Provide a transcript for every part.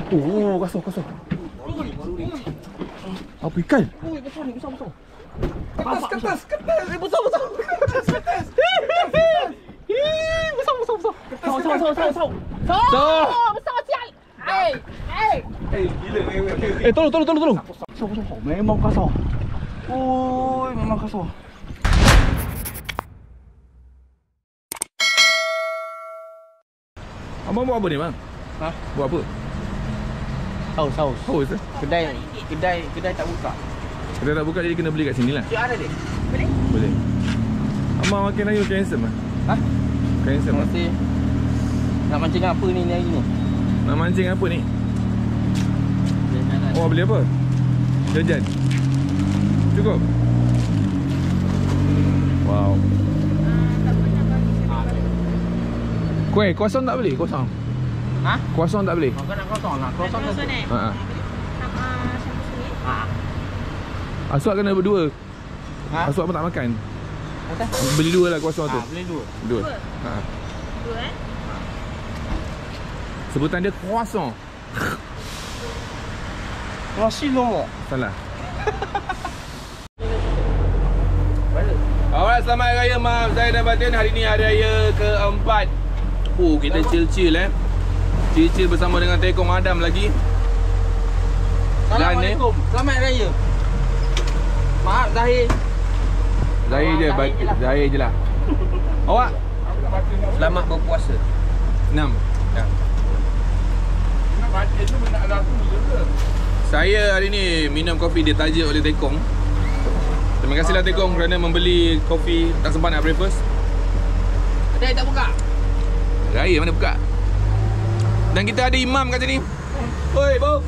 Oh, kasar. Apa ikan? Oh, besar ni, besar. Ketas. Besar. Besar. Besar sial. Gila. Tolong. Besar. Memang kasar. Oh, memang kasar. Abang buat apa ni, bang? Ha? Buat apa? Haus. Haus ke? Kedai tak buka. Kita tak buka jadi kena beli kat sini lah. Dia ada dek. Boleh. Abang makin ayu handsome lah. Ha? Handsome lah. Masih nak mancing apa ni hari ni? Nak mancing apa ni? Oh, beli apa? Jajan. Cukup? Wow. Kuih, kosong tak beli? Kosong. Ha? Kosong tak beli? Kau nak kosong lah. Kosong ni. Ha. Ha. Aswad kena berdua. Ha? Aswad pun tak makan. Betul? Beli dua lah kosong tu. Beli dua. Dua. Ha. Dua Sebutan dia croissant. Nasi lombok. Salah. Alright, selamat Hari Raya Maaf Zahir dan Batin. Hari ni hari raya keempat. Kita chill Chill bersama dengan Tekong Adam lagi. Assalamualaikum. Selamat Raya. Maaf Zahir. Zahir je lah. Awak? Selamat berpuasa. 6. Saya hari ni minum kopi ditaja oleh Tekong. Terima kasihlah Tekong kerana membeli kopi. Tak sempat nak breakfast. Kedai tak buka. Raya mana buka? Dan kita ada imam kat sini. Oi, bau.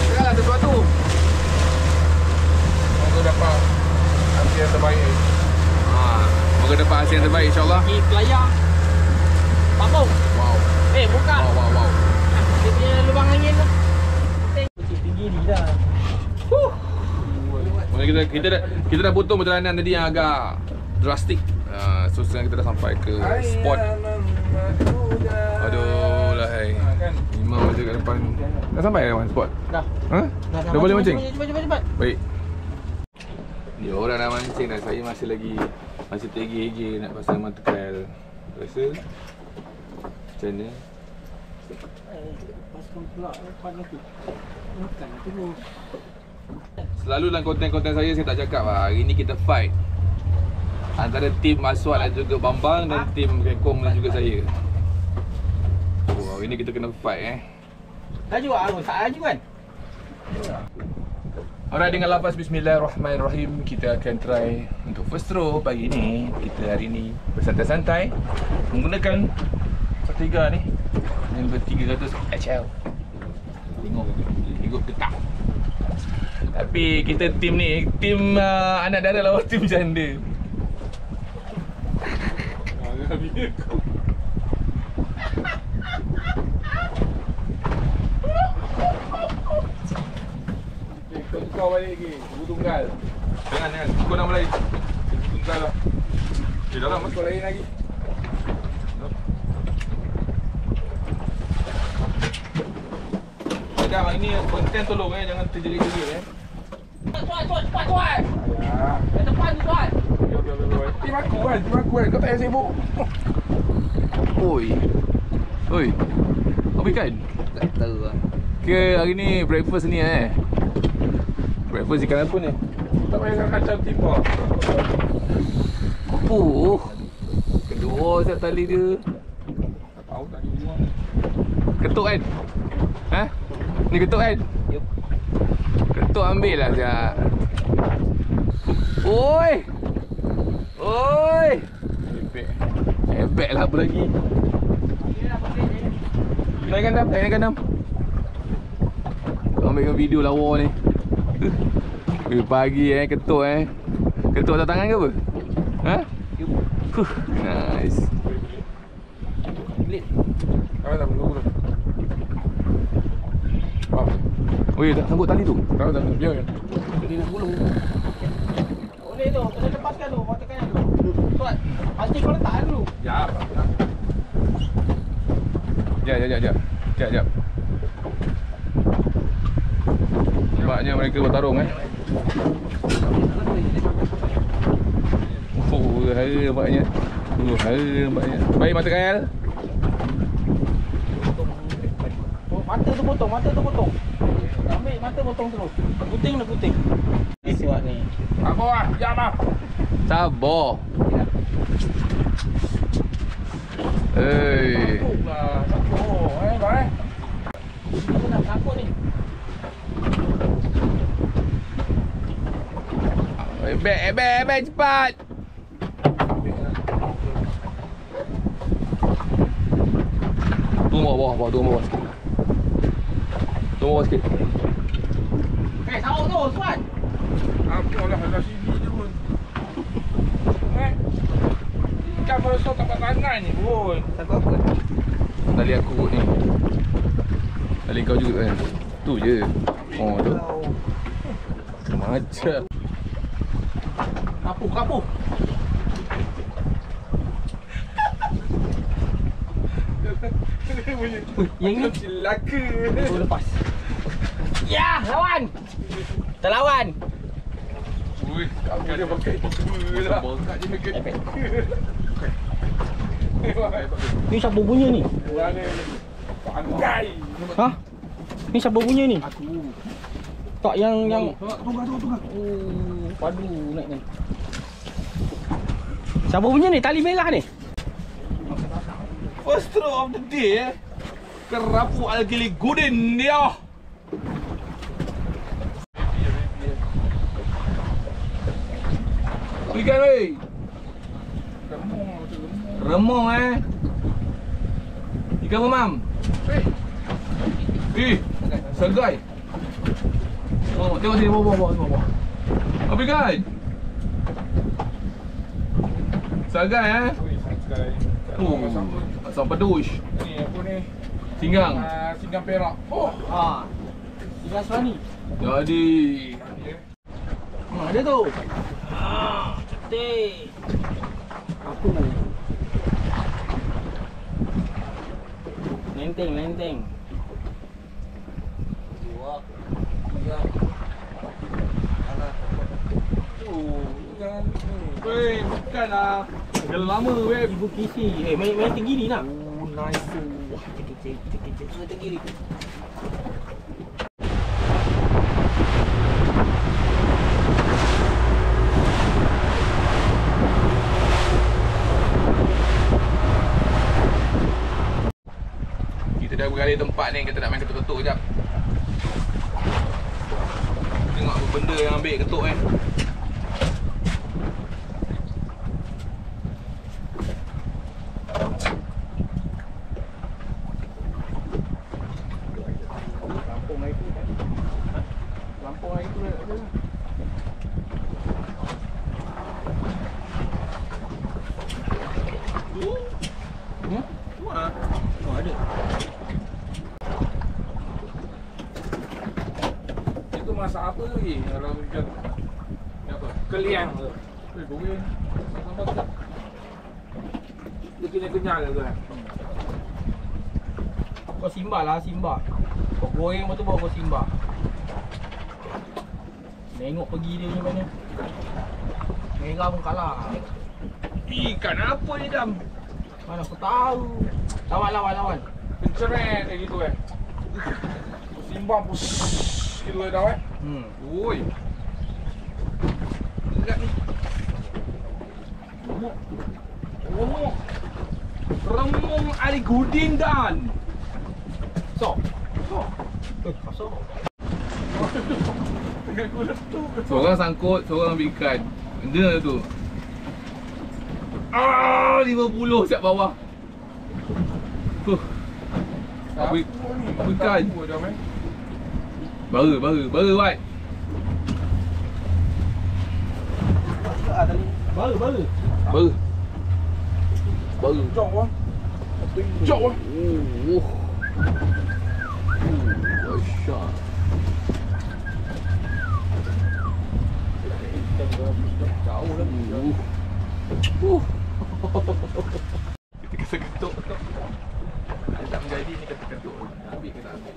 Segala sesuatu. Moga dapat hasil yang terbaik. Moga dapat hasil yang terbaik insya-Allah. Pergi pelayar. Papung. Wow. Buka. Wow. Dia punya lubang angin tu. Tinggi ni dah. Kita dah potong perjalanan tadi yang agak drastik. So sekarang kita dah sampai ke spot. Aduh lahai. Imam aja kat depan. Dah sampai dah spot? Dah. Ha? Dah boleh mancing? Cepat. Baik. Ni orang dah mancing dah. Saya masih tergigih nak pasang mantekal. Rasa macam mana? Paskan pula depan tu. Makan terus. Selalu dalam konten-konten saya tak cakap lah. Hari ni kita fight antara tim Aswad dan juga Bambang dan tim Tekong dan juga saya. Hari ni kita kena fight Laju lah, tak laju kan? Alright, dengan lafaz Bismillahirrahmanirrahim, kita akan try untuk first throw pagi ni. Kita hari ni bersantai-santai menggunakan Vertiga ni yang ber-300 HL. Tengok dekat. Tapi kita tim ni, tim anak dara lawan tim janda. Kau balik lagi, buku tunggal. Jangan, kau nak mulai buku tunggal lah. Dalam masuk lain lagi. Adam, ini konten tolong jangan terjerit-jerit Tuan. Kat depan tu tuan. Tim aku kan, kau tak payah sibuk. Oi. Apa ikan? Tak tahu lah. Ke hari ni breakfast ni breakfast ikan apa ni? Tak payah kacang timah. Kedua set tali dia. Tahu tak di rumah. Ketuk kan? Ni ketuk kan? Yup. Ketuk ambil lah sekejap. Oi. Hebek lah apa lagi. Naikkan dam. Ambilkan video lawa ni. Pagi ketuk Ketuk atas tangan ke apa? Yup. Nice. Pelit. Tak boleh. Oi, dah sambut tali tu. Tak biar. Dia nak gulung. Boleh tu, kena lepaskan tu, tekan tu. Tuan, pancing kau letak dulu. Jap. Nampaknya mereka bertarung Oh, hara nampaknya. Hara nampaknya. Baik mata Khairil. Mata tu potong, mata tu potong. Ambil mata potong terus. Puting dah puting. Siwak ni. Apa ah? Jap ah. Sabar. Hei. Takutlah. Takut. Baik. Aku nak takut ni. Ebek cepat. Tunggu bawah, tunggu bawah sikit. Tunggu bawah sikit. Tahu tu, Suan. Apa lah kat sini je pun. Ikan besar tak dapat tangan ni pun. Takut apa? Tali aku kot ni. Tali kau juga kan. Tu je. Oh tu. Macam. Kapuh. Yang ni Celaka. oh, lepas. Ya, lawan. Kita lawan. Ui, apa dia pakai dua lah. Bongkak je dekat. Ni siapa punya ni? Mana pandai. Ha? Ni siapa punya ni? Aku. Tak yang Tunggu. oh, padu naik ni. Siapa punya ni? Tali merah ni. First throw of the day Kerapu Al-Gili Gudin dia. Ikan weh. Remung Ikan mamam. Segai. Oh, tengok sini bawah. Apa ikan? Segai asam pedus. Ni apa ni? Singgang. Singgang perak. Oh, Ha. Tiga serani. Jadi Ada tu. Ah, cantik. Aku. Lenteng. 2 3. jangan ni. weh, bukan lah. Dah lama weh. Ibu kisi. Main tinggi ni nak. Oh, nice tu. Kecil. Tinggi ni. Kita dah berada di tempat ni, kita nak main ketuk-ketuk sekejap. Tengok apa benda yang ambil ketuk kan. Lampau air tu ada. Oh, ada. Itu masak apa lagi kalau ikan ni apa? Keliang tu. Goreng. Sambal tak. Dia kena kenyal tu kan. Kau simba. Kau goreng lepas tu baru kau simba. Tengok pergi dia macam mana. Merah pun kalah. Ikan apa ni Dam? Mana aku tahu. Lawan. Penceret kayak gitu kan. Simbang pun gitu dah kan. Oi. Berat ni. Remung Ali Gudin dan. Sok. Kasar. Dengan kulit tu. Seorang sangkut, seorang ambil ikan. Benda tu. 50 siap bawah. Apa ikan? Bara Wat. Baru. Bara. Jok wah. Jok wah. Dahsyat. Jauh dah. Kita kata ketuk. Dia tak menjadi ni kata ketuk. Ambil ke tak ambil?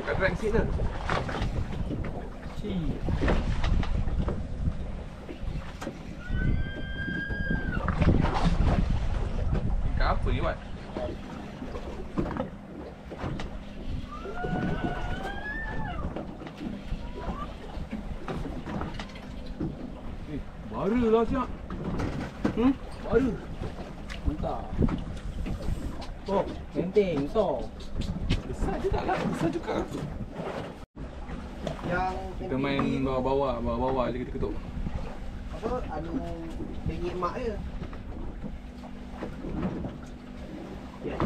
Buka drag sikit dah. Cik. Ikan apa ni, Wan? Bara lah siap. Bara. Mantap. Oh, penting, besar. Besar je tak lah. Besar juga. Yang Kita main bawah-bawah je kita ketuk. apa? Anu tinggi mak dia. Ya.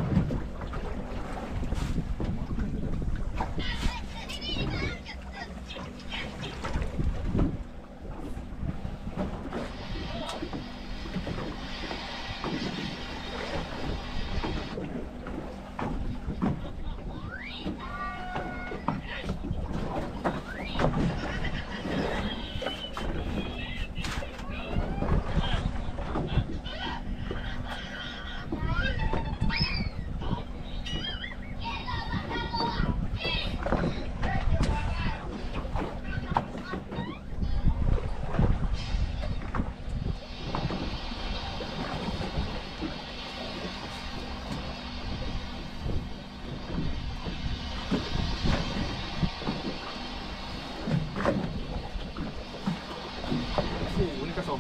Oh, ni kasar.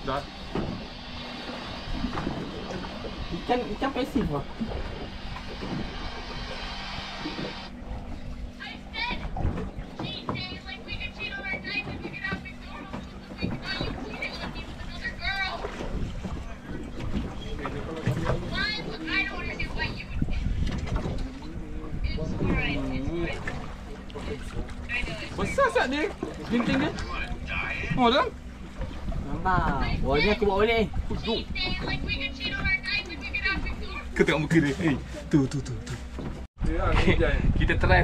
Dah. Ikan pasif lah. Besar sat dia. Ginting dia. Oh, dah. Nampak. Wah, ni aku bawa balik. Kau tengok muka dia. Hey, tu. Ya, hujan. Kita try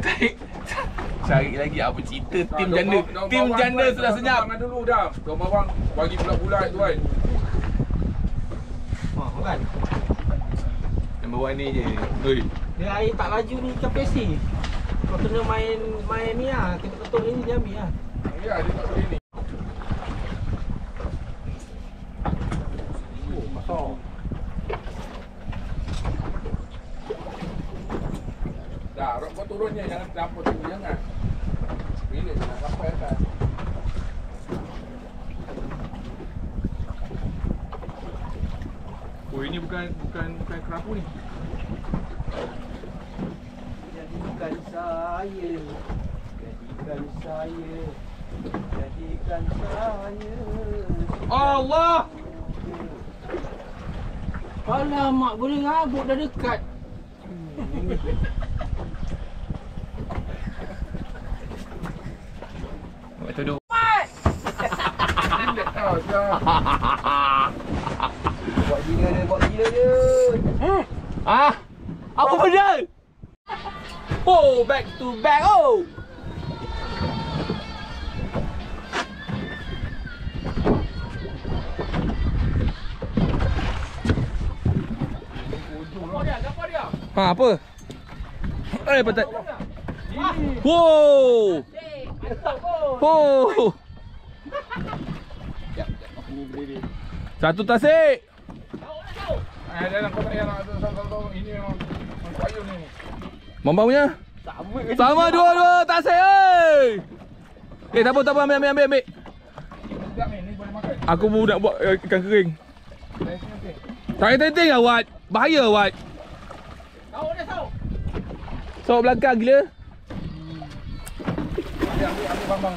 cari lagi apa cerita tim janda. Tim janda sudah senyap. Daun dulu dah. Daun bawang bagi bulat-bulat tu kan. Kan? Yang bawah ni je. Oi. Dia air tak laju ni ikan pasif. Kau kena main ni lah. Kena ketuk ni dia ambil lah. Ya, dia tak boleh ni. Oh, besar. Dah, rok kau turunnya jangan campur tu jangan. Bila nak sampai atas. Oh, ini bukan kerapu ni. Jadikan saya. Jadikan saya. Jadikan saya. Allah. Alamak, boleh ngabuk dah dekat. Buat tuduk. Oh, dah. Buat gila dia. Ah, apa benda? Oh, back to back. Oh. Ha, apa? Patut. Wow. Oh. Satu tasik. Dalam kau tak payah nak tahu ini memang payung ni. Mambang punya? Sama dua-dua tasik oi. Tak apa ambil. Sedap ni boleh makan. Aku pun nak buat ikan kering. Tak penting lah Wat. Bahaya Wat. Sauk belakang gila. Ambil bambang.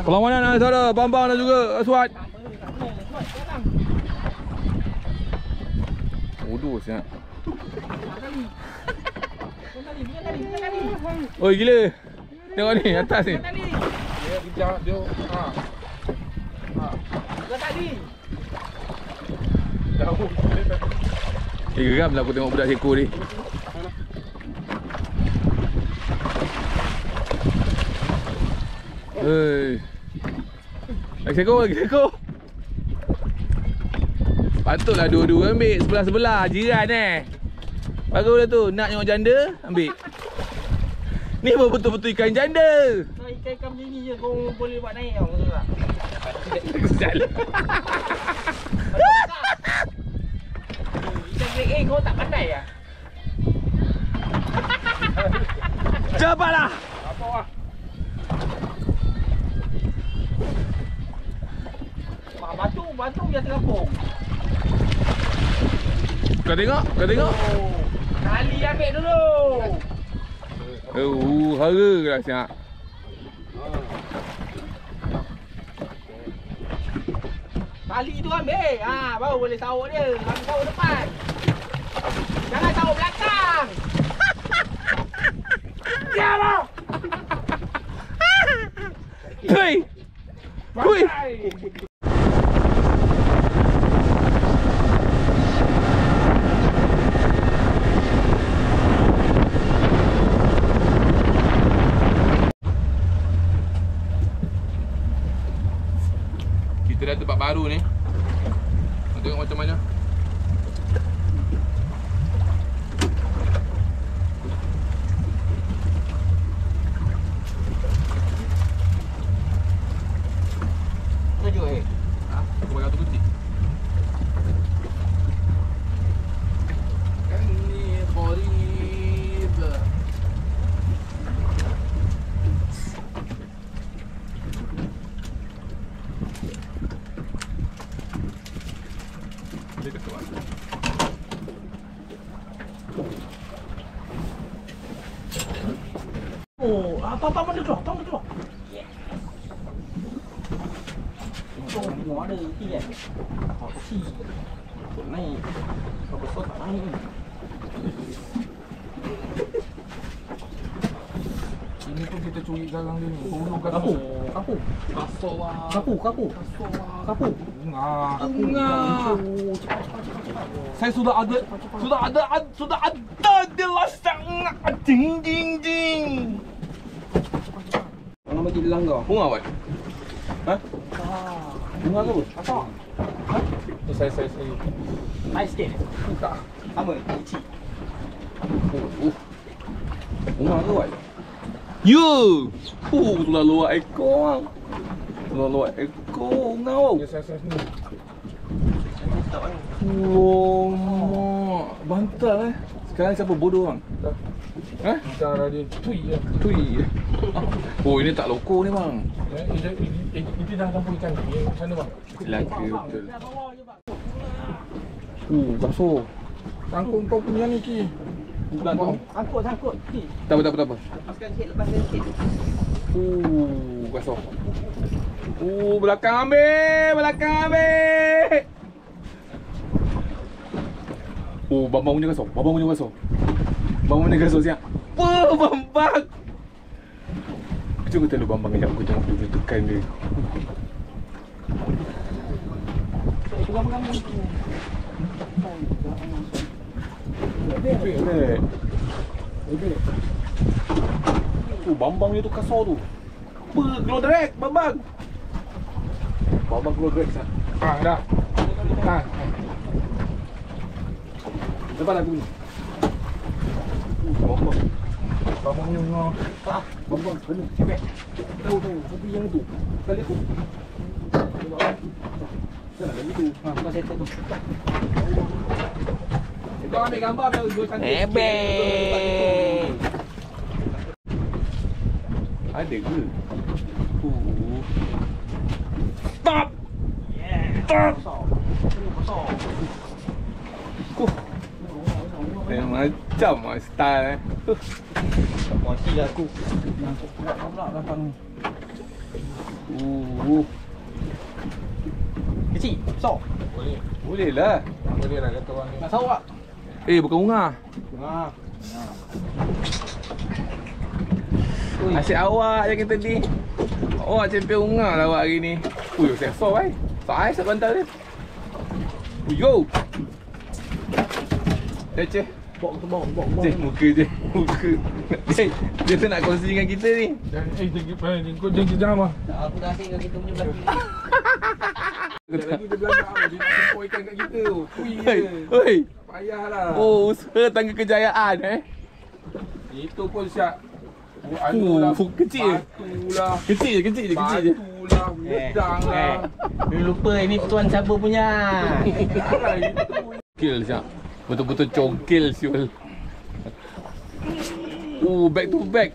Perlawanan antara Bambang dan juga Aswad. Bodoh siap. Oi gila. Tengok ni atas ni. Dia kejar dia. Ha. Dah tadi. Jauh. Geram lah aku tengok budak seko ni. Hei. Lagi seko. Patutlah dua-dua ambil sebelah-sebelah jiran Barulah tu nak tengok janda ambil. Ni betul-betul ikan janda. Ikan-ikan macam ni je kau boleh buat naik tau, betul tak? Jalan. Ikan grade A kau tak pandai lah. Cepatlah. Apa lah? Batu dia terapung. Kau tengok? Kali ambil dulu. Hara lah siap. Tali tu ambil. Baru boleh sauk dia. Ambil sauk depan. Jangan sauk belakang. Diamlah! Hui. Kita dah tempat baru ni. Nak tengok macam mana. Tujuh Aku pakai tu kecil. Ini horib. Dia kata apa? Apa mana keluar? Tengok ada ikan kan? Kecil. Naik. Kau besar tak naik ni. Ini pun kita curi garang dia ni. Hulu kat Kapu. Kasar lah. Kapu. Cepat. Saya sudah ada dia lasak. Ding. Orang bagi dia langgar. Bunga awak? Bunga tu? Apa? Saya. Naik sikit. Tak. Sama, kecil. Bunga ke awak? Ya! Sudah luar ekor. Bunga awak. Ya, saya sini. Bantal Sekarang siapa bodoh bang? Cara dia Tui. Oh ini tak loko ni bang. Itu dah campur ikan ni. Macam mana bang? Lagi betul. Basuh. Tangkung kau punya ni Ki. Bukan tu. Sangkut. Tak apa. Lepaskan sikit. Basuh. Belakang ambil. Bambang punya gasol. Bambang punya gasol siap. Bambang. Cuba kita lu Bambang kejap. Aku tengok dia tekan dia. Bambang dia tu kasar tu. Glow drag Bambang. Bambang glow drag sah. Dah. Lepas aku ni. Bambang. Bambang ni ngah. Bambang kena. Tahu. Tapi yang tu. Kali aku. Sana lagi tu. Kau settle tu. Kau ambil gambar biar dua cantik. Ada ke? Stop! Macam style Mati lah aku. Nampak pula belakang ni. Kecil, besar. Boleh lah. Boleh lah kata orang ni. Nak sauk tak? Bukan bunga. Asyik awak je kita tadi. Awak champion bunga lah awak hari ni. Sensor kan? Saiz tak bantal dia. Yo. Leceh. Bawa. Cik, muka je. Muka. Cik, dia tu nak kongsi dengan kita ni. Kau jangan mah. Aku dah asing dengan kita punya belakang. Sekejap lagi dia belakang. Dia nak sempur ikan kat kita. Kui je. Oi. Payahlah. Oh, usaha tangga kejayaan Itu pun siap. Kecil je. Batulah. Kecil je. Batulah. Wedang lah. Lupa ini tuan Sabu punya. Congkil siap. Betul-betul congkil siul. Back to back.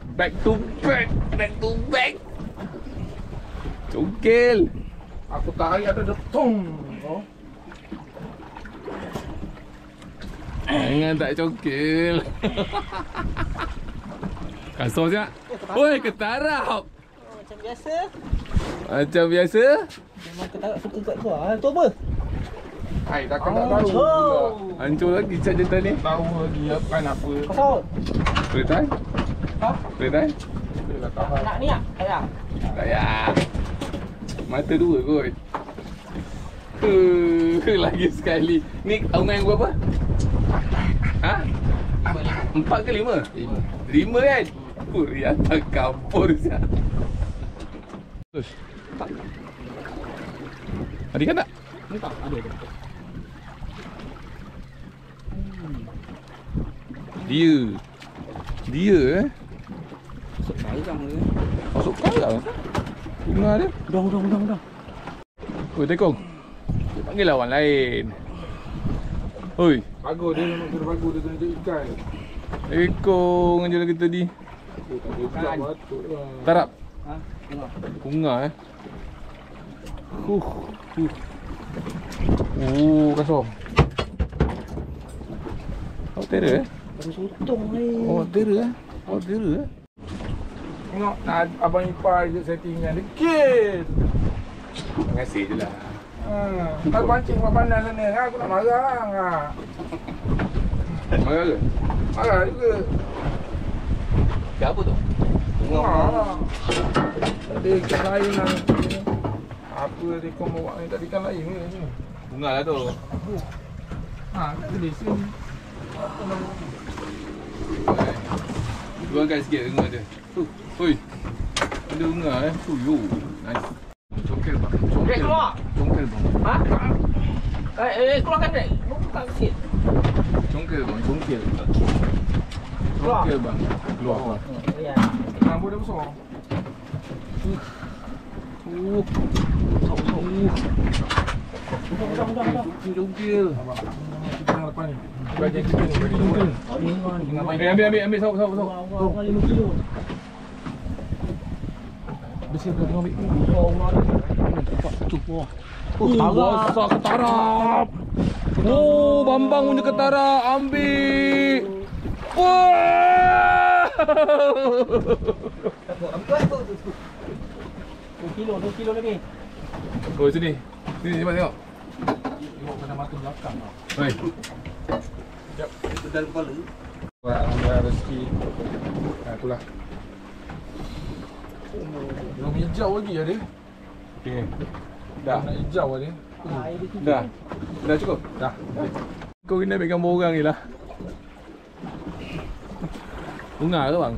Congkil. Aku tarik ada detong. Oh. Jangan tak congkil. Kasar siap. Oi, ketarap. Macam biasa. Memang ketarap suka kat kau. Tu apa? Hai, takkan tak tahu pula. Hancur lagi cat jantan ni. Tahu lagi apa. Kau Boleh tahan? Ha? Boleh tahan? Boleh lah tahan. nak ni tak? Tak. Tak payah. Mata dua kot. Lagi sekali. Ni aungan yang berapa? Ha? 4 ke 5? 5 kan? Rian tak kampur siap. Ada ikan tak? Tak ada. Dia Masuk barang dia. masuk karang. Bunga dia. Udah. Oi, Tekong. Panggil lawan lain. Oi, Bagus dia memang kena bagus dia kena jadi ikan. Tekong je lagi tadi. Oh, tak ada pula batuk lah. Tarap. Ha? Tengok. Bunga kasar. Awak tera Baru sotong ni. Awak tera Tengok nak abang ipar je settingan dikit. Terima kasih je lah. Kalau pancing mak pandai sana aku nak marah. Marah ke? Marah juga. Apa tu? Marah. Ada ikan lain lah. Apa dia kau bawa ni, tak ada ikan lain ke ni? Bunga lah tu. Tak ada sini. Apa nama? Luangkan sikit bunga dia. Oi. Ada bunga yo. Nice. Congkel bang. Brek keluar. Congkel bang. Ha? Keluarkan brek. Buka sikit. Congkel bang. Keluar. Congkel bang. Keluar. Ya. Rambut dia besar. Congkel. Kita tengah lepas ni. Bagian kita ni. Ambil sauk. 5 kilo. Bersih tengok ambil. Besar ketarap. Bambang punya ketarap. Ambil. Wah! 2 kilo lebih. Oh, sini. Sini tengok. Tengok pada mata belakang. Oi. Sekejap. Itu dalam kepala. Alhamdulillah rezeki. Itulah. Belum hijau lagi ya dia. Okey. Dah. Nak hijau dia. Dah. Dah cukup? Dah. Kau kena ambil gambar orang ni lah. Bunga ke bang?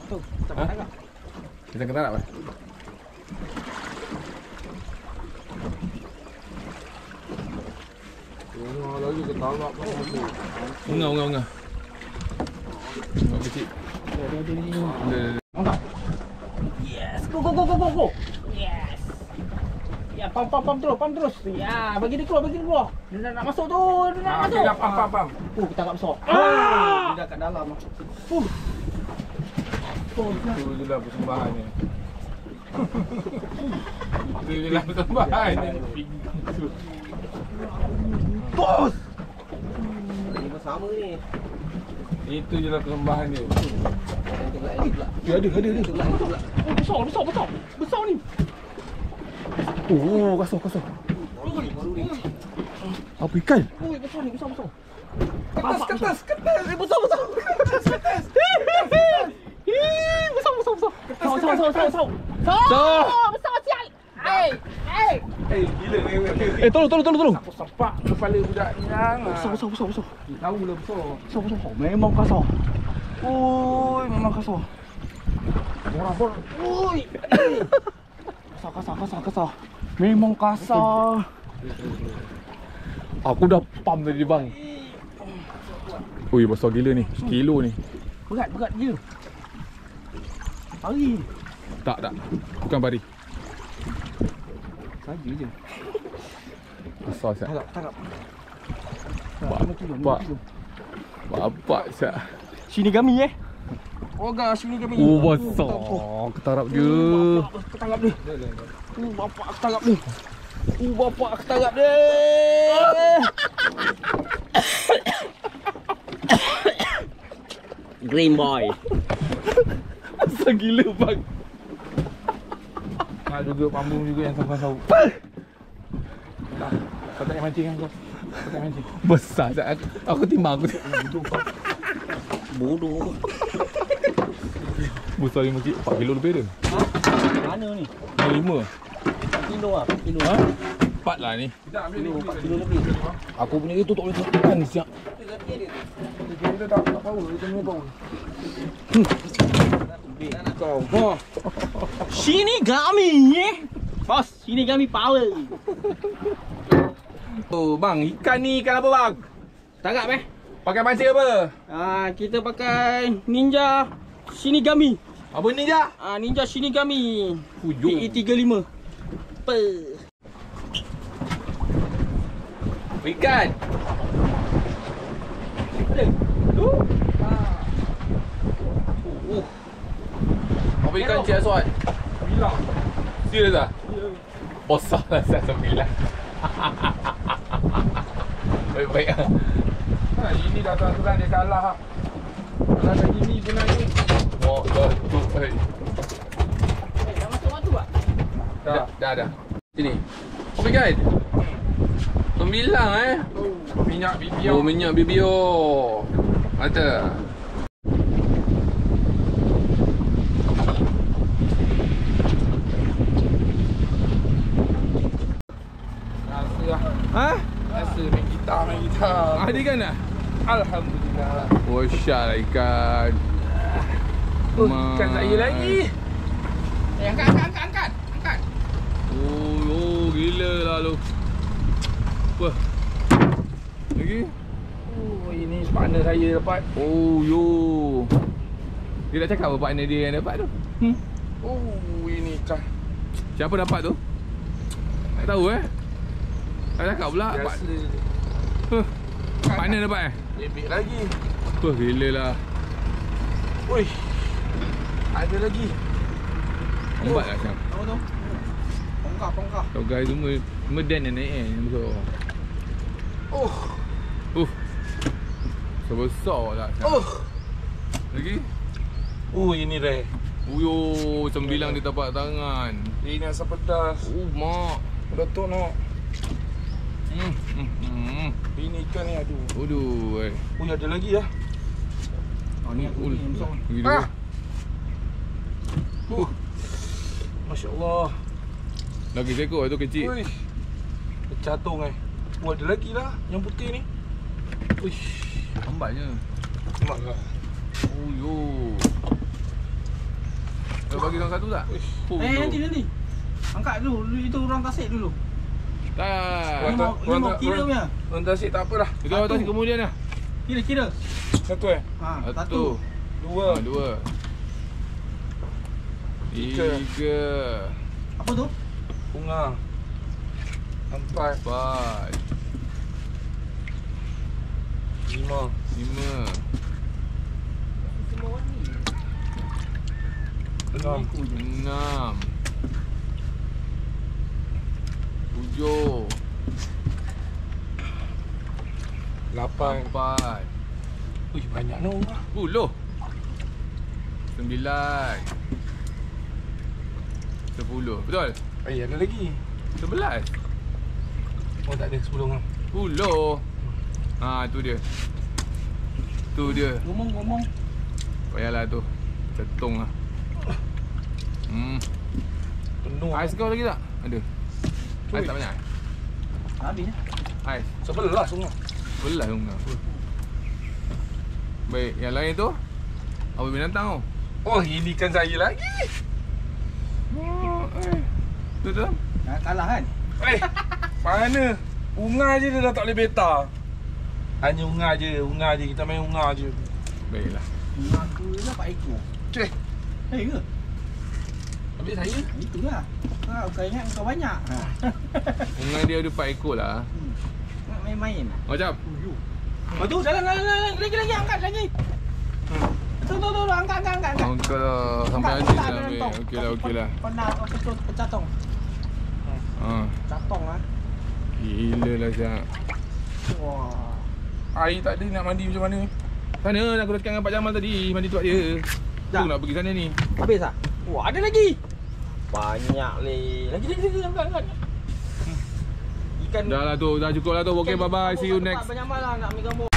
Tu, tak Ha? tangkap. Kita kena tak? Tengok lagi ke talak pun ada. Bunga. Bunga kecil. Ada. Yes. Go. Yes. Ya, pam terus. Ya, bagi dia keluar. Dia nak masuk tu, Okey dah pam. Kita agak besar. Dia dah kat dalam. Itu je lah persembahan ni. Itu je lah persembahan ni. Bos. Ini bersama ni. Itu je lah persembahan dia. Ya, ada. Besar ni. Oh, kasar. Apa ikan? Oi, besar ni, besar. Kertas. Besar. Besar. Besar sial. Gila ni. Tolong. Aku sepak kepala budak ni yang. Besar. Tahu lah besar. Besar. Memang kasar. Oi, memang kasar. Orang. Oi. Kasar. Memang kasar. Aku dah pump tadi bang. Ui, besar gila ni. Kilo ni. Berat gila. Pari. Tak. Bukan pari. Saja je. Besar siap. Tangkap. Bapak siap. Shinigami Oga Shinigami. Oh, besar. Ketarap dia. Ketangkap dia. Bapak ketangkap dia. Bapak ketangkap dia. Green boy. Besar gila bang. Nak juga pambung juga yang sapu-sapu. Kau tak payah mancing kan kau? Kau tak mancing. Besar siap. Aku timbang aku. Bodoh. Besar 4 kilo lebih dia. Mana ni? 5. 4 kilo lah. 4 kilo. Ha? 4 lah ni. Kita ambil ni. 4 kilo lebih. Aku punya itu tak boleh tekan siap. Kita tak tahu. Kita ni tahu. Kau. Shinigami Bos, Shinigami power. Oh bang, ikan ni ikan apa bang? Tangkap Pakai pancing apa? kita pakai Ninja Shinigami. Apa ni je? Ninja Shinigami Hujung. PE35. Ikan. Apa ikan Cik Aswan? Bilang. Serius ah? Besar lah saya 9. Baik-baik ah. Ini dah terang dia kalah. Kalau dah gini pun naik. Oh, tu. Dah masuk waktu tak? Dah. Sini. Apa ikan? 9 Minyak BBO. Oh, minyak BBO. Ada. Rasa lah. Ha? Rasa main gitar. Ada ikan dah? Alhamdulillah. Oh, syah lah ikan. Ikan saya lagi. Angkat. Oh, gila lah lu. Wah. Lagi? Ini partner saya dapat. Oh, yo. Dia dah cakap apa partner dia yang dapat tu? Ini ikan. Siapa dapat tu? Tak tahu Tak cakap pula. Biasa. Partner dapat Bebek lagi. Wah, gila lah. Ui. Ada lagi. Lambat lah Syam. Tahu. Pongkah. Kau guys semua dan yang naik besar. Sebesar lah Syam. Lagi? Ini rare. Uyo, 9 dia tapak tangan. Ini asam pedas. Mak. Datuk nak. Ini ikan ni aduh. Aduh, Ada lagi lah. Ni aku ni besar. Gila. Masya Allah. Lagi seekor tu kecil. Ui. Catung ada lagi lah yang putih ni. Lambatnya. Mak lah. Oh yo. Kau bagi orang satu tak? Nanti. Angkat dulu. Itu orang tasik dulu. Tak. 5 kilo punya. Orang tasik tak apa dah. Kita atas kemudian lah. Kira. Satu Satu. Dua. Dua. Tiga. Apa tu? Bunga. Empat. Lima. Enam. Tujuh. Lapan. Banyak no. 10. 9. 10. Betul? Ada lagi. 11. Oh tak ada 10 orang. 10. Tu dia. Tu dia. Ngomong. Payahlah tu. Cetung lah. Penuh. Ais kau lagi tak? Ada. Ais tak banyak? Habis dah. Ais. Sebelah sungai. Belah sungai. Baik, yang lain tu apa binatang tu? Oh, ini kan saya lagi. Oh, tu tu. Kalah kan? Mana? Unga je dia dah tak boleh beta. Hanya unga je, kita main unga je. Baiklah. Aku dah 4 ekor. Cih, Ke? ambil saya. Itulah. Kau ingat kau banyak. Ungai dia ada 4 ekor lah. Nak main-main. Macam Oh tu, jalan. Lagi, angkat lagi. Tu, angkat. Angkat sampai habis dah ambil. Okeylah. Pandang kau pecah tong. Ha. Catong lah. Gila lah Syak. Wah. Air tak ada, nak mandi macam mana? Sana aku dah cakap dengan Pak Jamal tadi, mandi tempat dia. Dah. Aku nak pergi sana ni. Habis tak? Wah, ada lagi. Banyak Lagi. Angkat. Ikan Dah lah tu, dah cukup lah tu. Okay, bye bye. See you next. Banyak malah nak ambil gambar.